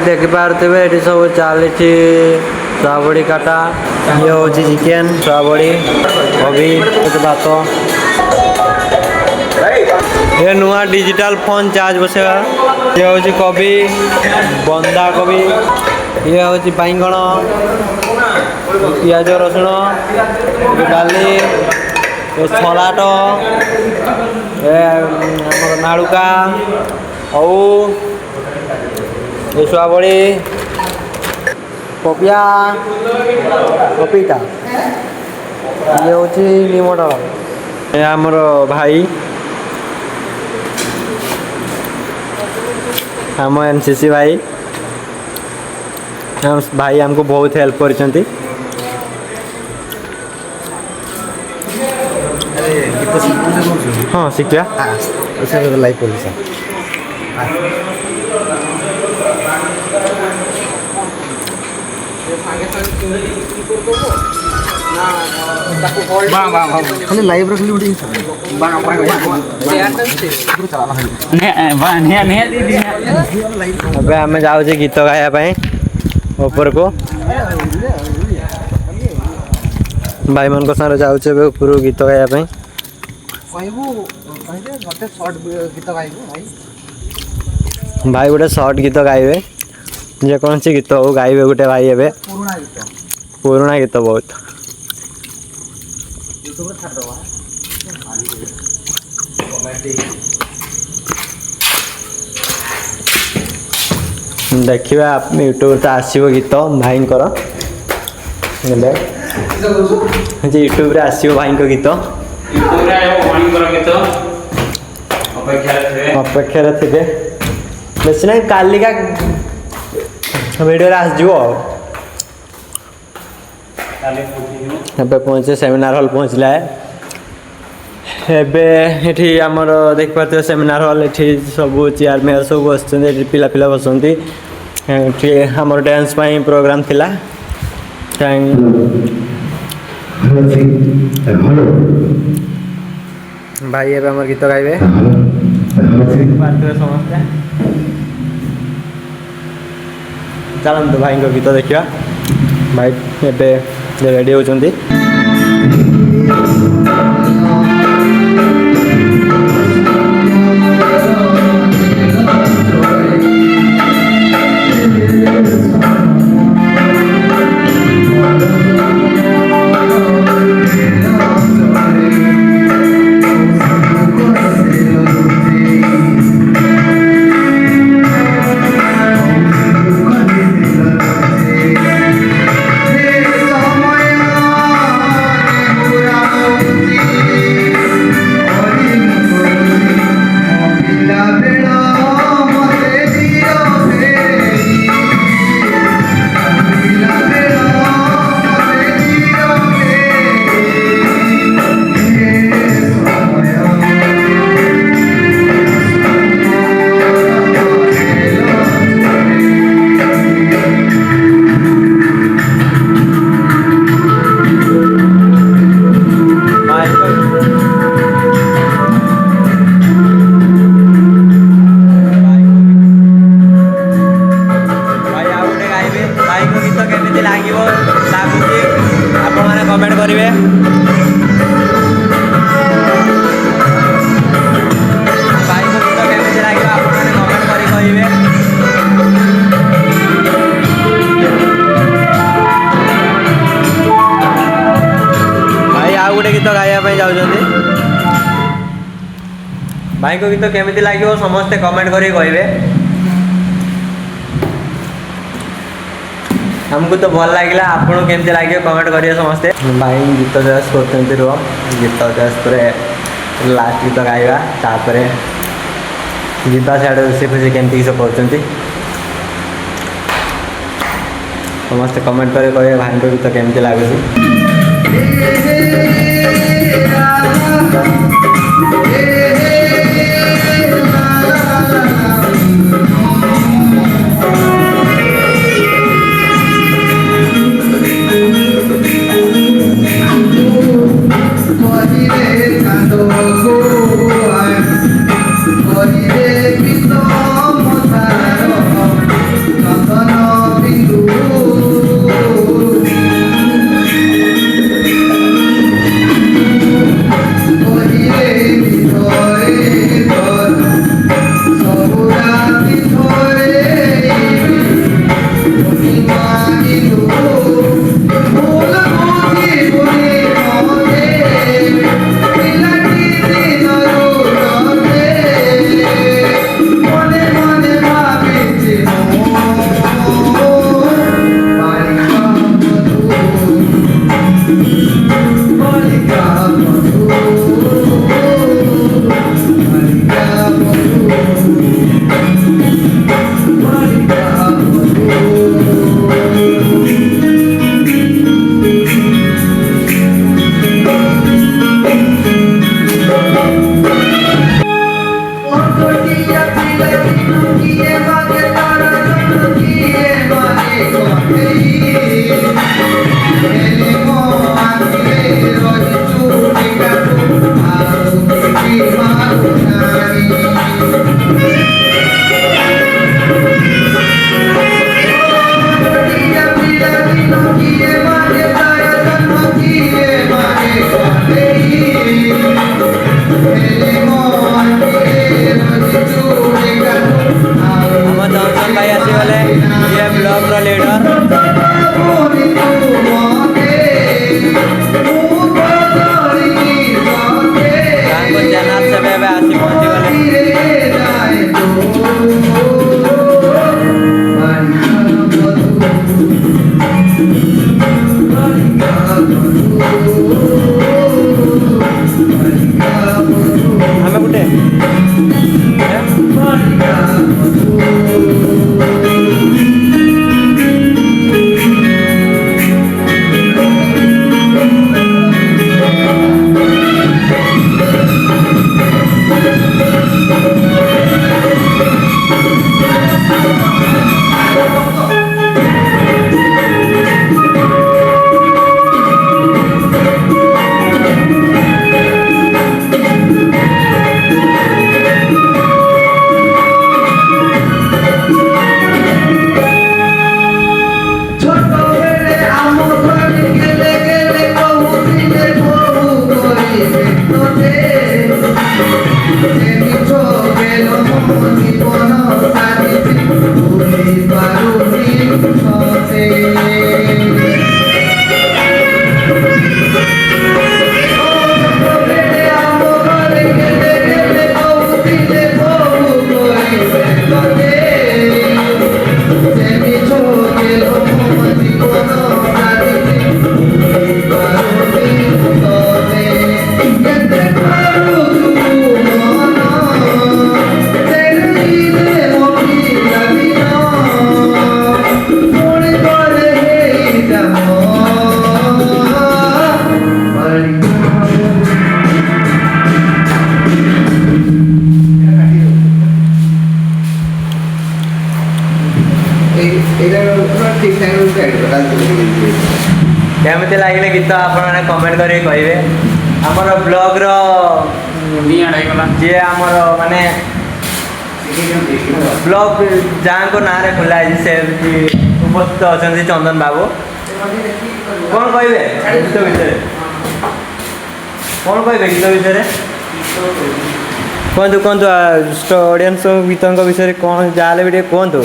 देखिपे ये सब चली सोयाबड़ी काटा ये हूँ चिकेन सोयाबड़ी कोबी भात ये नुआ डिजिटल फोन चार्ज बसेगा ये हूँ कोबी बंधा कोबी ये हूँ बैंगन पियाज रसुण डाली सलाड नाड़ुका और सोयाबड़ी पपिया पपीता ये हूँ निमटर ये आमर भाई आम एनसीसी भाई भाई हमको बहुत हेल्प कर हाँ शिखा लाइव कर खाली लाइव रखली उड़ी अब आम जाऊँ गीत गायापाई ऊपर को भाई मान सारे जाऊे ऊपर गीत गायापाई भाई गोटे सर्ट गीत गाइबे जेकोसी गीत हो गाइबे गोटे भाई ए पुराना गीत बहुत देखिए यूट्यूब तो आसो गीत भाई यूट्यूब रे आसो भाई गीत अपेक्षा थे बेस ना कालिका वीडियो आसो पहुँचे सेमिनार हॉल पहुँचला एबे आमर देख पारे सेमिनार हॉल ये सब चेयरमैन सब बस पिला पिला बसती आमर डांस प्रोग्राम थिला भाई ए गीत गाइबे समस्ते चलते भाई गीत देखा भाई ए रेडी होती कमेंट करेंगे भाई को गीत केमी लगे आप कमेंट कर कहे भाई आउ गोटे गीत गाइबा जाऊँगी भाई को गीत केमी लगे समस्ते कमेंट कर कहे हमको तो भल लगे आपको केमती लगे कमेंट करिए समस्ते भाई गीत चॉइस करते रुह गीत चॉइस पर लास्ट गीत गाइबा तापर जीवा सियाड़े रोषे फुषे केमती सब कर समस्ते कमेंट कर कहे भाई को गीत केमती लगुच ଆମ ଜନ୍ସନ୍ ଭାଇ ଆସିଗଲେ ଇଏ ବ୍ଲକର ଲିଡର। ତାଙ୍କ ଚ୍ୟାନେଲ ସେବେ ଏବେ ଆସି ପହଞ୍ଚିଗଲେ। ଆମେ ଗୋଟେ କେମିତି ଲାଗିଲେ ଗୀତ ଆପଣମାନେ କମେଣ୍ଟ କରିକି କହିବେ। ଆମର ବ୍ଲଗ୍ର ଯିଏ ଆମର ମାନେ ବ୍ଲଗ୍ ଯାହାଙ୍କ ନାଁରେ ଖୋଲା ହେଇଛି ସେ ଉପସ୍ଥିତ ଅଛନ୍ତି ଚନ୍ଦନ ବାବୁ। କ'ଣ କହିବେ ଗୀତ ବିଷୟରେ? କ'ଣ କହିବେ ଗୀତ ବିଷୟରେ? କୁହନ୍ତୁ କୁହନ୍ତୁ ଅଡ଼ିଏନ୍ସ ଗୀତଙ୍କ ବିଷୟରେ କ'ଣ ଯାହାହେଲେ ବି ଟିକେ କୁହନ୍ତୁ।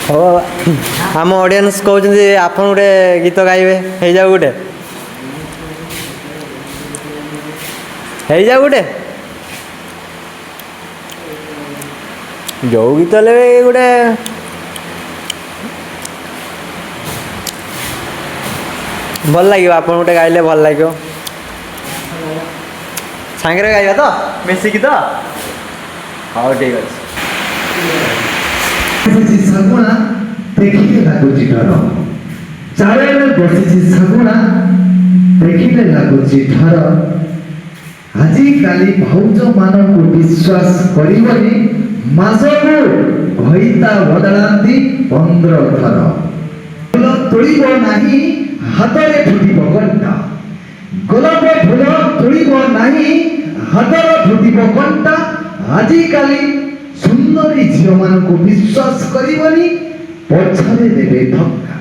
ହଉ ଆମ ଅଡ଼ିଏନ୍ସ କହୁଛନ୍ତି ଆପଣ ଗୋଟେ ଗୀତ ଗାଇବେ, ହେଇଯାଉ ଗୋଟେ ଯୋଉ ଗୀତ ହେଲେ ବି ଗୋଟେ ଭଲ ଲାଗିବ। ଆପଣ ଗୋଟେ ଗାଇଲେ ଭଲ ଲାଗିବ। ସାଙ୍ଗରେ ଗାଇବା ତ ମିଶିକି ତ? ହଉ ଠିକ୍ ଅଛି। ଶାଗୁଣା ଦେଖିଲେ ଲାଗୁଛି ଡର, ଚାରିଆଡ଼େ ବସିଛି ଶାଗୁଣା ଦେଖିଲେ ଲାଗୁଛି ଡର। ଆଜିକାଲି ଭାଉଜ ମାନଙ୍କୁ ବିଶ୍ୱାସ କରିବନି, ମାସକୁ ଘଇତା ବଦଳାନ୍ତି 15 ଥର। ଫୁଲ ତୋଳିବ ନାହିଁ ହାତରେ ଫୁଟିବ କଣ୍ଟା, ଗୋଲାପ ଫୁଲ ତୋଳିବ ନାହିଁ ହାତରେ ଫୁଟିବ କଣ୍ଟା। ଆଜିକାଲି ସୁନ୍ଦରୀ ଝିଅ ମାନଙ୍କୁ ବିଶ୍ୱାସ କରିବନି, ପଛରେ ଦେବେ ଧକ୍କା।